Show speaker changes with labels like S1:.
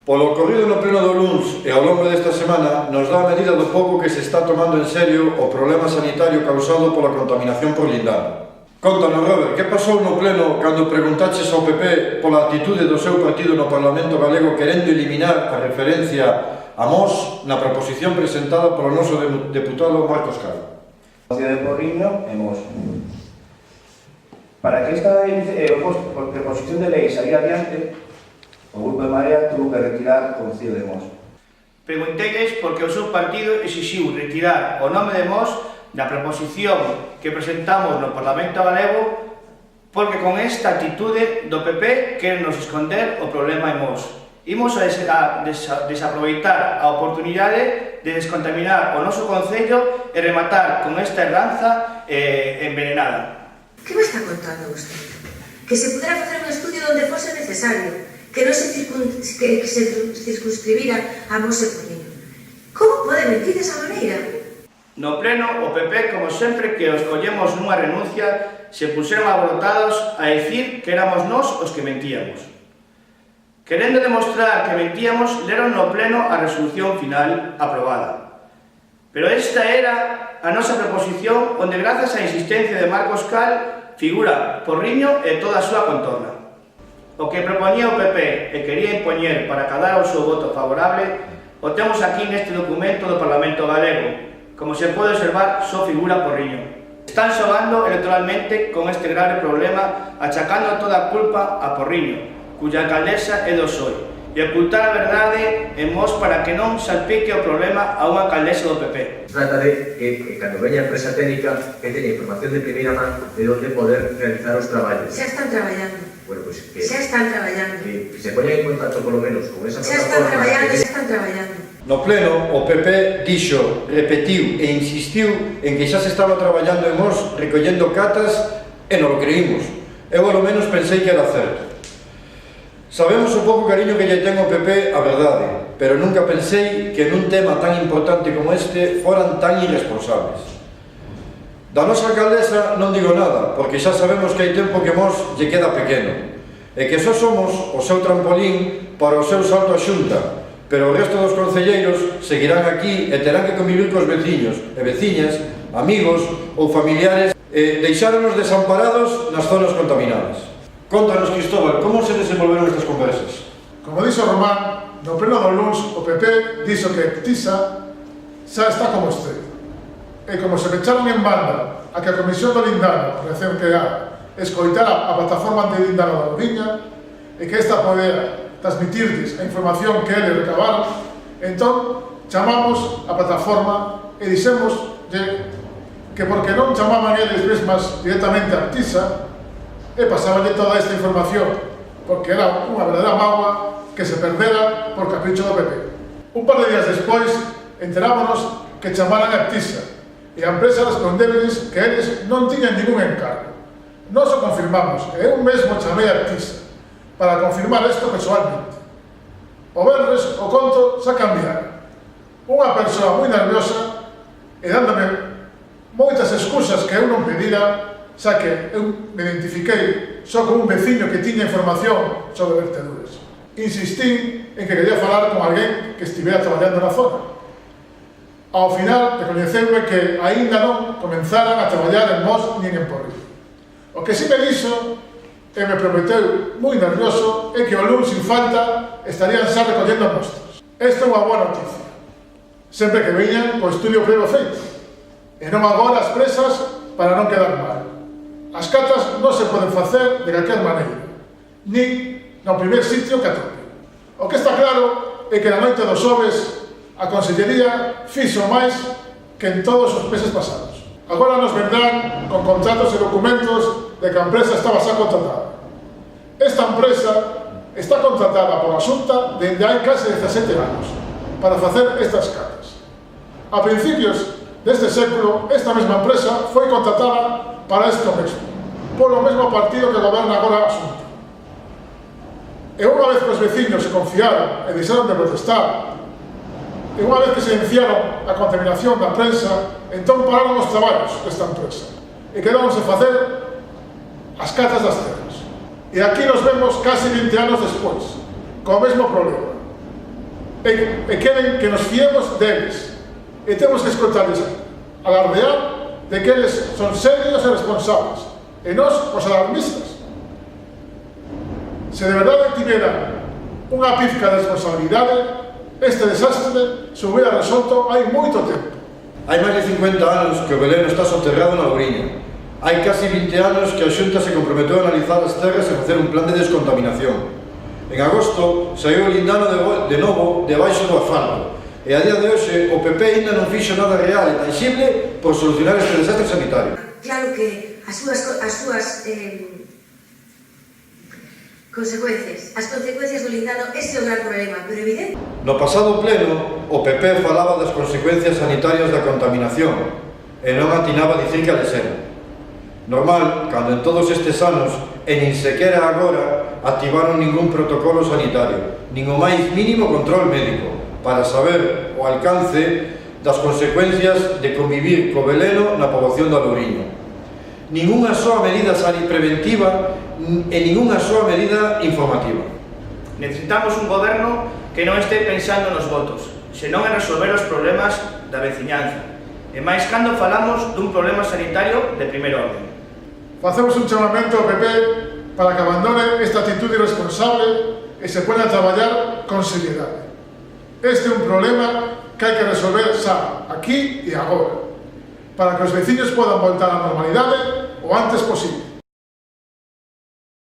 S1: Polo ocorrido no pleno do luns e ao longo desta semana nos dá a medida do pouco que se está tomando en serio o problema sanitario causado pola contaminación por lindano. Contanos, Robert, que pasou no pleno cando preguntaches ao PP pola actitude do seu partido no Parlamento galego querendo eliminar a referencia a Mos na proposición presentada polo noso deputado Marcos Cal?
S2: A cidade de Porriño e Mos. Para que esta proposición de lei saliera adiante, o Grupo de Marea tuvo que retirar o Concello de Mos.
S3: Pregunteilles porque o seu partido exixiu retirar o nome de Mos da proposición que presentamos no Parlamento galego porque con esta actitude do PP queren nos esconder o problema en Mos. Imos a desaproveitar a oportunidade de descontaminar o noso Concello e rematar con esta herdanza envenenada.
S4: Que me está contando vostede? Que se pudera facer un estudio onde fose necesario, que non se circunscribira a Mos e Porriño. Como pode mentir desa maneira?
S3: No pleno, o PP, como sempre que os collemos nunha renuncia, se puseron alborotados a dicir que éramos nós os que mentíamos. Querendo demostrar que mentíamos, leron no pleno a resolución final aprobada. Pero esta era a nosa proposición onde, grazas á insistencia de Marcos Cal, figura Porriño e toda a súa contorna. O que propoñía o PP e quería impoñer para cadar o seu voto favorable o temos aquí neste documento do Parlamento galego. Como se pode observar, só figura Porriño. Están xogando electoralmente con este grave problema, achacando toda a culpa a Porriño, cuya alcaldesa é do PSOE, e ocultar a verdade en Mos para que non salpique o problema a unha alcaldesa do PP.
S5: Trata de que cando veña a empresa técnica que teña información de primeira man de onde poder realizar os traballos.
S4: Xa están traballando.
S5: Bueno, pues que
S4: xa están traballando.
S5: Que se poñan en contacto polo menos con esa
S4: plataforma.
S5: Xa
S4: están traballando.
S1: No pleno, o PP dixo, repetiu e insistiu en que xa se estaba traballando en Mos recollendo catas e non lo creímos. Eu, ao menos, pensei que era certo. Sabemos o pouco cariño que lle ten o PP a verdade, pero nunca pensei que nun tema tan importante como este foran tan irresponsables. Da nosa alcaldesa non digo nada, porque xa sabemos que hai tempo que Mos lle queda pequeno, e que só somos o seu trampolín para o seu salto a Xunta, pero o resto dos concelleiros seguirán aquí e terán que convivir cos veciños e veciñas, amigos ou familiares e deixáronos desamparados nas zonas contaminadas. Contanos, Cristóbal, como se desenvolveron estas conversas?
S6: Como dixo Román, no pleno do luns o PP dixo que Ptisa xa está como este. E como se pecharon en banda a que a Comisión do Lindano, recén creada, escoitara a plataforma anti-lindano da Lourinhã e que esta podera transmitirles a información que eles recabaron, entón chamamos a plataforma e dixemos que porque non chamaban eles mesmas directamente a Ptisa e pasabanlle toda esta información, porque era unha verdadera mágoa que se perdera por capricho do PP. Un par de días despois enterámonos que chamaran a Ptisa e a empresa respondeules que eles non tiñan ningún encargo. Nós o confirmamos e eu mesmo chamei a Ptisa para confirmar isto personalmente. O venres o conto xa cambiara. Unha persoa moi nerviosa e dándome moitas excusas que eu non pedira, xa que eu me identifiquei só con un veciño que tiña información sobre verteduras. Insistín en que quería falar con alguén que estivera traballando na zona. Ao final, recoñeceume que aínda non comenzaran a traballar en Mos nin en Porriño. O que si me dixo e me prometeu moi nervioso é que o luns sin falta estarían xa recollendo mostras. Esta é unha boa noticia, sempre que veñan co estudio previo feito, e non agora as presas para non quedar mal. As catas non se poden facer de calquer maneira, nin no primer sitio que atope. O que está claro é que na noite dos xoves a Consellería fixo máis que en todos os meses pasados. Agora nos vendrán con contratos e documentos de que a empresa estaba xa contratada. Esta empresa está contratada por a Xunta dende hai case 17 anos para facer estas catas. A principios deste século, esta mesma empresa foi contratada para isto mesmo, polo mesmo partido que goberna agora a Xunta. E unha vez que os veciños se confiaron e deixaron de protestar, e unha vez que se iniciaron a contaminación da prensa, entón pararon os traballos desta empresa e quedáronse facer as catas das terras. E aquí nos vemos casi 20 anos despois, co mesmo problema. e queren que nos fiemos deles. E temos que escoitarles alardear de que eles son serios e responsables, e nós os alarmistas. Se de verdade tivera unha pizca de responsabilidade, este desastre se hubiera resolto hai moito tempo.
S1: Hai máis de 50 anos que o veleno está soterrado na Louriña. Hai casi 20 anos que a Xunta se comprometeu a analizar as terras e facer un plan de descontaminación. En agosto saiu o lindano de novo debaixo do asfalto. E a día de hoxe o PP ainda non fixo nada real e tangible por solucionar este desastre sanitario.
S4: Claro que as súas consecuencias do lindano, ese é o gran problema, pero evidente.
S1: No pasado pleno, o PP falaba das consecuencias sanitarias da contaminación e non atinaba a dicir que a era. Normal, cando en todos estes anos, e nin sequera agora, activaron ningún protocolo sanitario, nin o máis mínimo control médico, para saber o alcance das consecuencias de convivir co veleno na poboación da Louriña. Ningunha soa medida preventiva e ningunha soa medida informativa.
S3: Necesitamos un goberno que non este pensando nos votos, senón en resolver os problemas da veciñanza, e máis cando falamos dun problema sanitario de primeiro orden.
S6: Facemos un chamamento ao PP para que abandone esta actitude irresponsable e se poña a traballar con seriedade. Este é un problema que hai que resolver xa, aquí e agora, para que os veciños podan voltar á normalidade o antes posible.